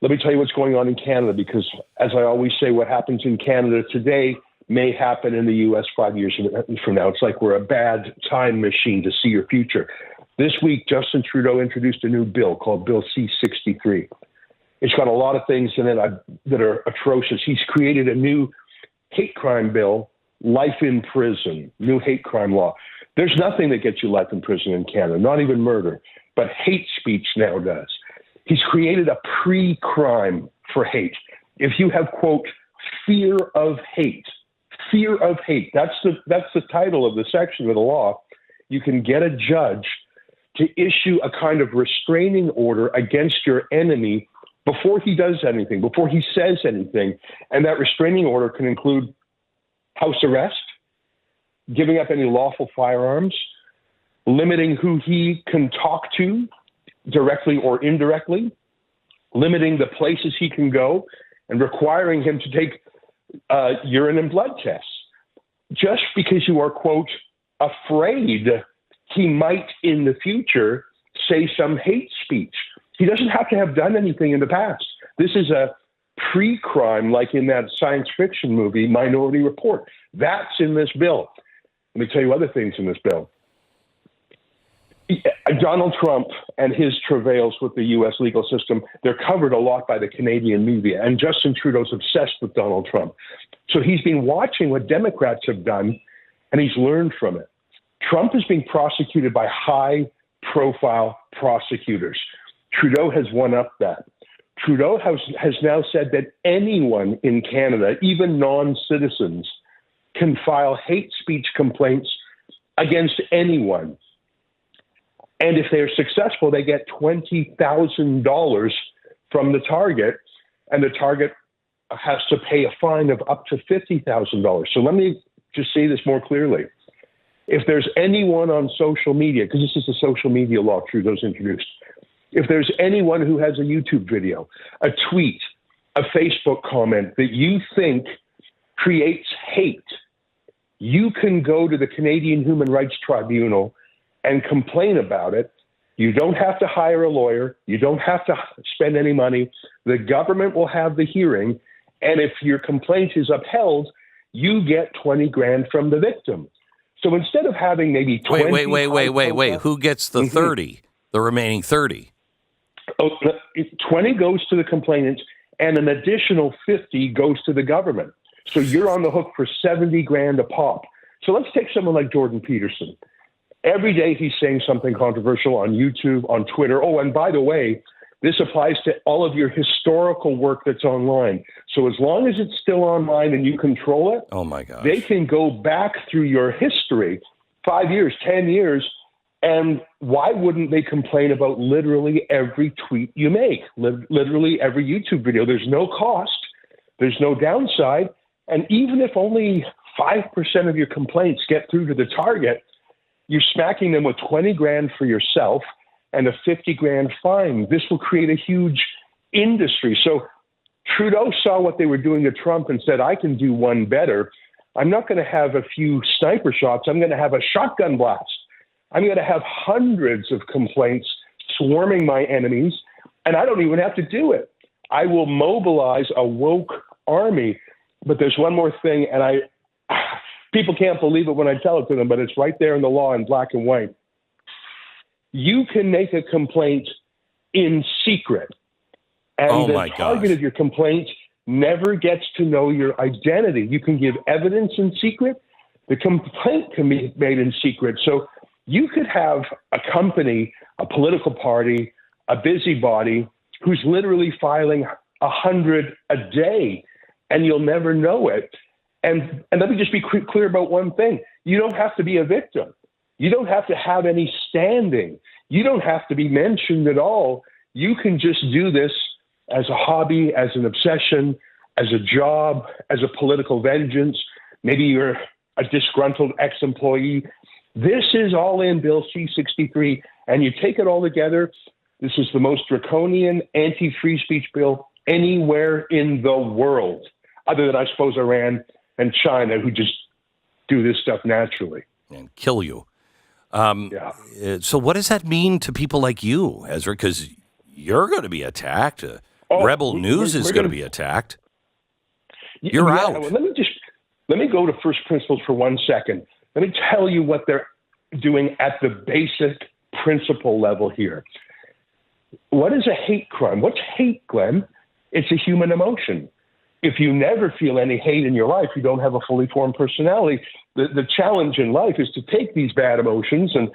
Let me tell you what's going on in Canada, because as I always say, what happens in Canada today may happen in the U.S. 5 years from now. It's like we're a bad time machine to see your future. This week, Justin Trudeau introduced a new bill called Bill C-63. It's got a lot of things in it that are atrocious. He's created a new hate crime bill, life in prison, new hate crime law. There's nothing that gets you life in prison in Canada, not even murder, but hate speech now does. He's created a pre-crime for hate. If you have, quote, fear of hate, that's the title of the section of the law, you can get a judge to issue a kind of restraining order against your enemy before he does anything, before he says anything. And that restraining order can include house arrest, giving up any lawful firearms, limiting who he can talk to directly or indirectly, limiting the places he can go, and requiring him to take urine and blood tests. Just because you are, quote, afraid he might in the future say some hate speech. He doesn't have to have done anything in the past. This is a pre-crime, like in that science fiction movie, Minority Report. That's in this bill. Let me tell you other things in this bill. Donald Trump and his travails with the U.S. legal system, they're covered a lot by the Canadian media, and Justin Trudeau's obsessed with Donald Trump. So he's been watching what Democrats have done, and he's learned from it. Trump is being prosecuted by high-profile prosecutors. Trudeau has one-upped that. Trudeau has now said that anyone in Canada, even non-citizens, can file hate speech complaints against anyone. And if they're successful, they get $20,000 from the target, and the target has to pay a fine of up to $50,000. So let me just say this more clearly. If there's anyone on social media, because this is a social media law Trudeau's introduced, if there's anyone who has a YouTube video, a tweet, a Facebook comment that you think creates hate, you can go to the Canadian Human Rights Tribunal and complain about it. You don't have to hire a lawyer. You don't have to spend any money. The government will have the hearing. And if your complaint is upheld, you get $20,000 from the victim. So instead of having maybe 20... Wait. Who gets the 30, the remaining 30? 20 goes to the complainant, and an additional 50 goes to the government. So you're on the hook for $70,000 a pop. So let's take someone like Jordan Peterson. Every day he's saying something controversial on YouTube, on Twitter. Oh, and by the way, this applies to all of your historical work that's online. So as long as it's still online and you control it, oh my gosh, they can go back through your history, 5 years, 10 years, and why wouldn't they complain about literally every tweet you make, literally every YouTube video? There's no cost. There's no downside. And even if only 5% of your complaints get through to the target, you're smacking them with $20,000 for yourself and a $50,000 fine. This will create a huge industry. So Trudeau saw what they were doing to Trump and said, I can do one better. I'm not going to have a few sniper shots. I'm going to have a shotgun blast. I'm going to have hundreds of complaints swarming my enemies, and I don't even have to do it. I will mobilize a woke army. But there's one more thing, and people can't believe it when I tell it to them, but it's right there in the law in black and white. You can make a complaint in secret, and the target of your complaint never gets to know your identity. You can give evidence in secret. The complaint can be made in secret. So you could have a company, a political party, a busybody who's literally filing 100 a day, and you'll never know it. And let me just be clear about one thing. You don't have to be a victim. You don't have to have any standing. You don't have to be mentioned at all. You can just do this as a hobby, as an obsession, as a job, as a political vengeance. Maybe you're a disgruntled ex-employee. This is all in Bill C-63, and you take it all together, this is the most draconian anti-free speech bill anywhere in the world, other than, I suppose, Iran and China, who just do this stuff naturally. And kill you. So what does that mean to people like you, Ezra? Because you're going to be attacked. Rebel News is going to be attacked. You're out. Well, let me go to first principles for 1 second. Let me tell you what they're doing at the basic principle level here. What is a hate crime? What's hate, Glenn? It's a human emotion. If you never feel any hate in your life, you don't have a fully formed personality. The challenge in life is to take these bad emotions and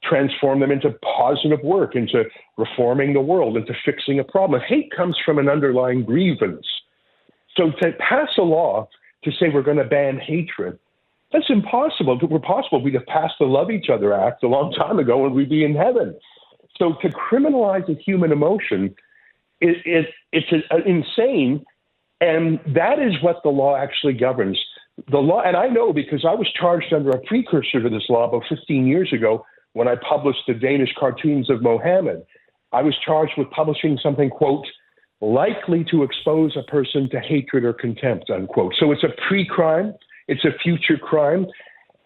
transform them into positive work, into reforming the world, into fixing a problem. Hate comes from an underlying grievance. So to pass a law to say we're going to ban hatred, that's impossible. If it were possible, we'd have passed the Love Each Other Act a long time ago and we'd be in heaven. So to criminalize a human emotion, it's insane, and that is what the law actually governs. The law, and I know because I was charged under a precursor to this law about 15 years ago when I published the Danish cartoons of Mohammed. I was charged with publishing something, quote, likely to expose a person to hatred or contempt, unquote. So it's a pre-crime, it's a future crime,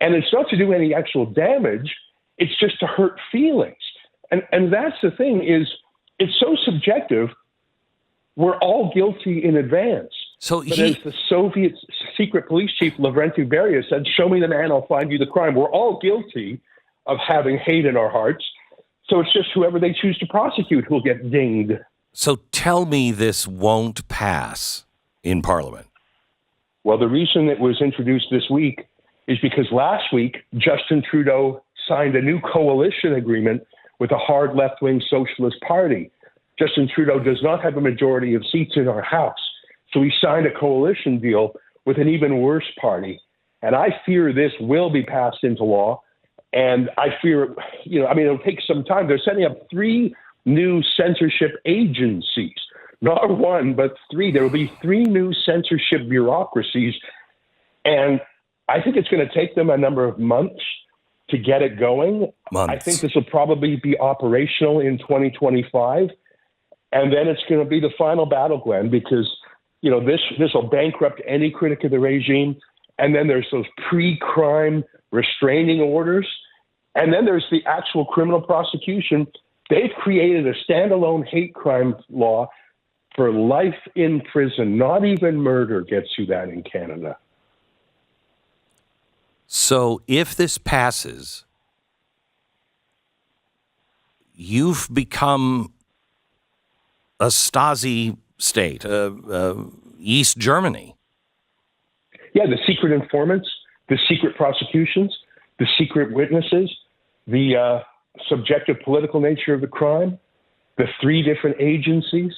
and it's not to do any actual damage, it's just to hurt feelings. And that's the thing, is it's so subjective, we're all guilty in advance. But as the Soviet secret police chief Lavrentiy Beria said, show me the man, I'll find you the crime. We're all guilty of having hate in our hearts. So it's just whoever they choose to prosecute who'll get dinged. So tell me this won't pass in Parliament. Well, the reason it was introduced this week is because last week, Justin Trudeau signed a new coalition agreement with a hard left-wing socialist party. Justin Trudeau does not have a majority of seats in our House. So he signed a coalition deal with an even worse party. And I fear this will be passed into law. And I fear, it'll take some time. They're setting up 3 new censorship agencies, not 1, but 3. There will be 3 new censorship bureaucracies. And I think it's going to take them a number of months to get it going. I think this will probably be operational in 2025. And then it's going to be the final battle, Glenn, because this will bankrupt any critic of the regime. And then there's those pre-crime restraining orders. And then there's the actual criminal prosecution. They've created a standalone hate crime law for life in prison. Not even murder gets you that in Canada. So if this passes, you've become a Stasi state, East Germany. Yeah, the secret informants, the secret prosecutions, the secret witnesses, the subjective political nature of the crime, the 3 different agencies.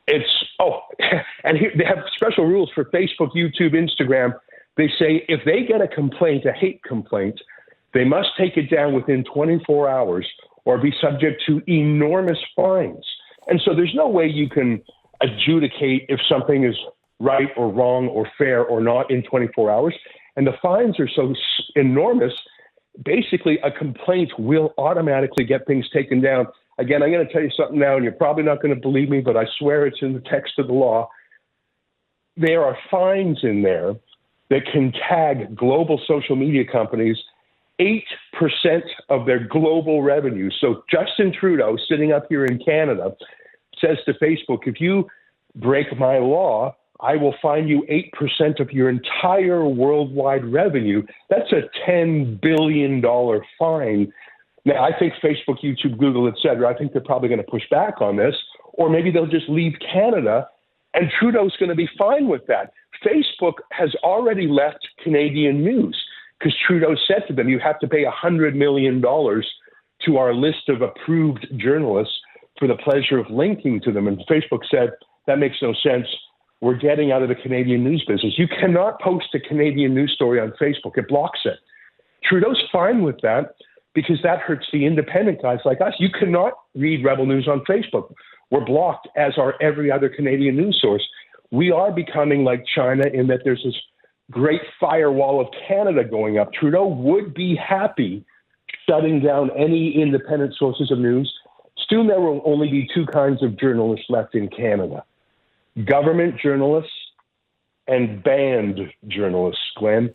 And here they have special rules for Facebook, YouTube, Instagram. They say if they get a complaint, a hate complaint, they must take it down within 24 hours or be subject to enormous fines. And so there's no way you can adjudicate if something is right or wrong or fair or not in 24 hours. And the fines are so enormous, basically a complaint will automatically get things taken down. Again, I'm going to tell you something now, and you're probably not going to believe me, but I swear it's in the text of the law. There are fines in there that can tag global social media companies 8% of their global revenue. So Justin Trudeau, sitting up here in Canada, says to Facebook, if you break my law, I will fine you 8% of your entire worldwide revenue. That's a $10 billion fine. Now, I think Facebook, YouTube, Google, et cetera, I think they're probably going to push back on this, or maybe they'll just leave Canada, and Trudeau's going to be fine with that. Facebook has already left Canadian news because Trudeau said to them, you have to pay $100 million to our list of approved journalists for the pleasure of linking to them. And Facebook said, that makes no sense. We're getting out of the Canadian news business. You cannot post a Canadian news story on Facebook. It blocks it. Trudeau's fine with that because that hurts the independent guys like us. You cannot read Rebel News on Facebook. We're blocked, as are every other Canadian news source. We are becoming like China in that there's this great firewall of Canada going up. Trudeau would be happy shutting down any independent sources of news. Soon there will only be 2 kinds of journalists left in Canada: government journalists and banned journalists, Glenn.